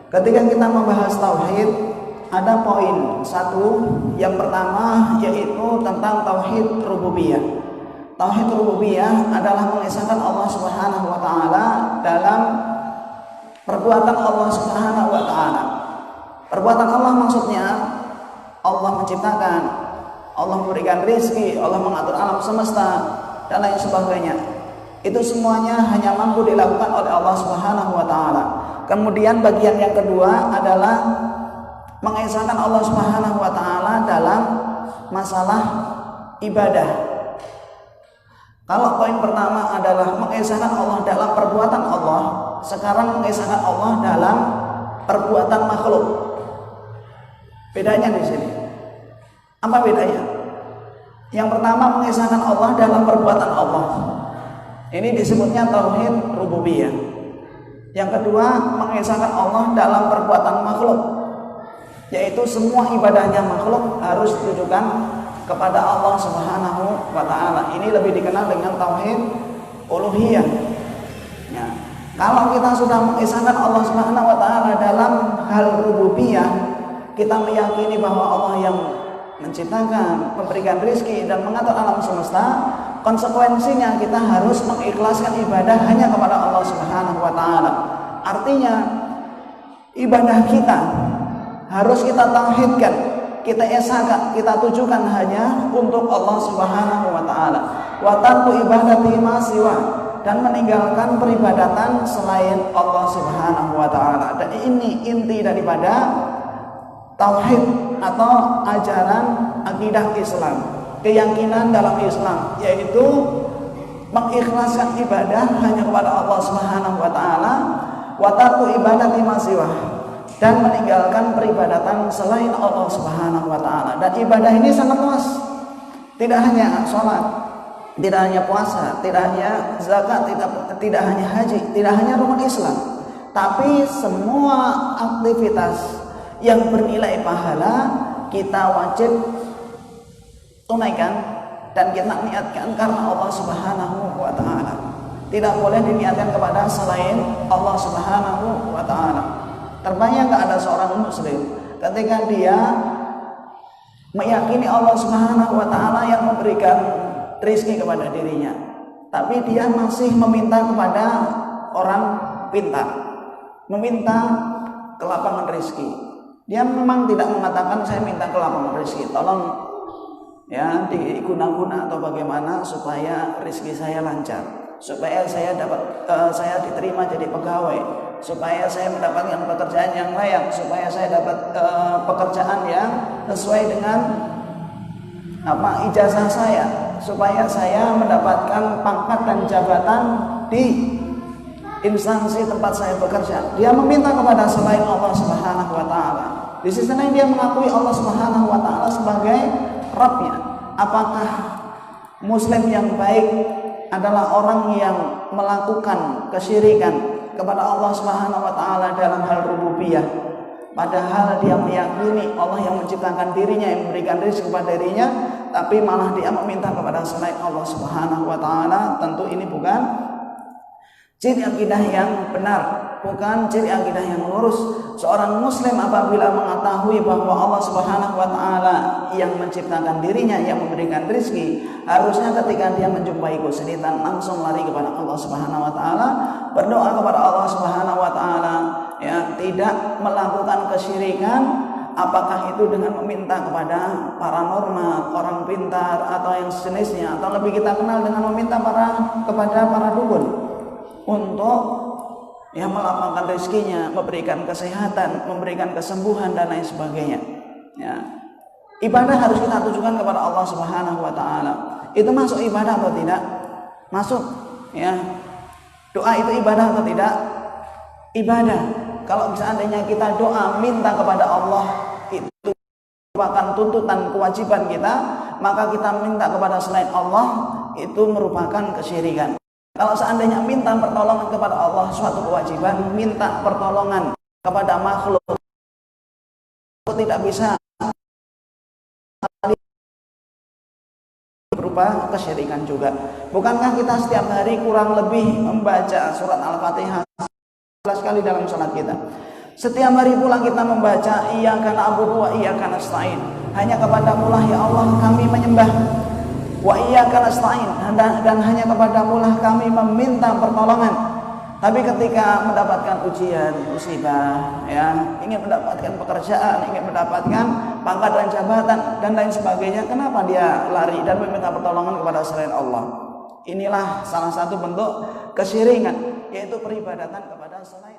Ketika kita membahas tauhid, ada poin satu yang pertama yaitu tentang tauhid rububiyah. Tauhid rububiyah adalah mengesahkan Allah Subhanahu wa taala dalam perbuatan Allah Subhanahu wa taala. Perbuatan Allah maksudnya Allah menciptakan, Allah memberikan rezeki, Allah mengatur alam semesta dan lain sebagainya. Itu semuanya hanya mampu dilakukan oleh Allah Subhanahu wa taala. Kemudian bagian yang kedua adalah mengesahkan Allah Subhanahu wa taala dalam masalah ibadah. Kalau poin pertama adalah mengesahkan Allah dalam perbuatan Allah, sekarang mengesahkan Allah dalam perbuatan makhluk. Bedanya di sini. Apa bedanya? Yang pertama mengesahkan Allah dalam perbuatan Allah. Ini disebutnya tauhid rububiyah. Yang kedua mengesahkan Allah dalam perbuatan makhluk, yaitu semua ibadahnya makhluk harus ditujukan kepada Allah Subhanahu wa taala. Ini lebih dikenal dengan tauhid uluhiyah. Ya. Kalau kita sudah mengesahkan Allah Subhanahu wa taala dalam hal rububiyah, kita meyakini bahwa Allah yang menciptakan, memberikan rezeki dan mengatur alam semesta, konsekuensinya kita harus mengikhlaskan ibadah hanya kepada Allah Subhanahu wa taala. Artinya ibadah kita harus kita tauhidkan, kita esahkan, kita tujukan hanya untuk Allah Subhanahu wa taala. Wa tarku ibadati ma siwa, dan meninggalkan peribadatan selain Allah Subhanahu wa taala. Dan ini inti daripada tauhid atau ajaran akidah Islam, keyakinan dalam Islam, yaitu mengikhlaskan ibadah hanya kepada Allah Subhanahu wa taala, wa tarku ibadati ma siwa, dan meninggalkan peribadatan selain Allah Subhanahu wa taala. Dan ibadah ini sangat luas. Tidak hanya sholat, tidak hanya puasa, tidak hanya zakat, tidak hanya haji, tidak hanya rukun Islam, tapi semua aktivitas yang bernilai pahala kita wajib tunaikan dan kita niatkan karena Allah Subhanahu wa taala. Tidak boleh diniatkan kepada selain Allah Subhanahu wa taala. Terbayang gak ada seorang muslim ketika dia meyakini Allah Subhanahu wa taala yang memberikan rezeki kepada dirinya, tapi dia masih meminta kepada orang pintar, meminta kelapangan rezeki. Dia memang tidak mengatakan saya minta kelapangan rezeki, tolong ya diguna-guna atau bagaimana supaya rezeki saya lancar, supaya saya dapat saya diterima jadi pegawai, supaya saya mendapatkan pekerjaan yang layak, supaya saya dapat pekerjaan yang sesuai dengan ijazah saya, supaya saya mendapatkan pangkat dan jabatan di instansi tempat saya bekerja. Dia meminta kepada selain Allah Subhanahu wa taala. Di sisi lain dia mengakui Allah Subhanahu wa taala sebagai Rabbnya. Apakah muslim yang baik adalah orang yang melakukan kesyirikan kepada Allah Subhanahu wa taala dalam hal rububiyah, padahal dia meyakini Allah yang menciptakan dirinya, yang memberikan rezeki kepada dirinya, tapi malah dia meminta kepada selain Allah Subhanahu wa taala? Tentu ini bukan ciri akidah yang benar, bukan ciri akidah yang lurus. Seorang muslim apabila mengetahui bahwa Allah Subhanahu wa taala yang menciptakan dirinya, yang memberikan rezeki, harusnya ketika dia menjumpai kesulitan langsung lari kepada Allah Subhanahu wa taala, berdoa kepada Allah Subhanahu wa taala, ya, tidak melakukan kesyirikan, apakah itu dengan meminta kepada paranormal, orang pintar atau yang sejenisnya, atau lebih kita kenal dengan meminta kepada para dukun untuk yang melapangkan rezekinya, memberikan kesehatan, memberikan kesembuhan dan lain sebagainya. Ya. Ibadah harus kita tujukan kepada Allah Subhanahu wa taala. Itu masuk ibadah atau tidak? Masuk, ya. Doa itu ibadah atau tidak? Ibadah. Kalau seandainya kita doa minta kepada Allah itu merupakan tuntutan kewajiban kita, maka kita minta kepada selain Allah itu merupakan kesyirikan. Kalau seandainya minta pertolongan kepada Allah suatu kewajiban, minta pertolongan kepada makhluk tidak bisa berupa kesyirikan juga. Bukankah kita setiap hari kurang lebih membaca surat Al-Fatihah 11 kali dalam salat kita? Setiap hari pula kita membaca iyyaka na'budu wa iyyaka nasta'in. Hanya kepadamu lah ya Allah kami menyembah. Wa iyyaka nasta'in, dan hanya kepadamu lah kami meminta pertolongan. Tapi ketika mendapatkan ujian, musibah, ya, ingin mendapatkan pekerjaan, ingin mendapatkan pangkat dan jabatan dan lain sebagainya, kenapa dia lari dan meminta pertolongan kepada selain Allah? Inilah salah satu bentuk kesyirikan, yaitu peribadatan kepada selain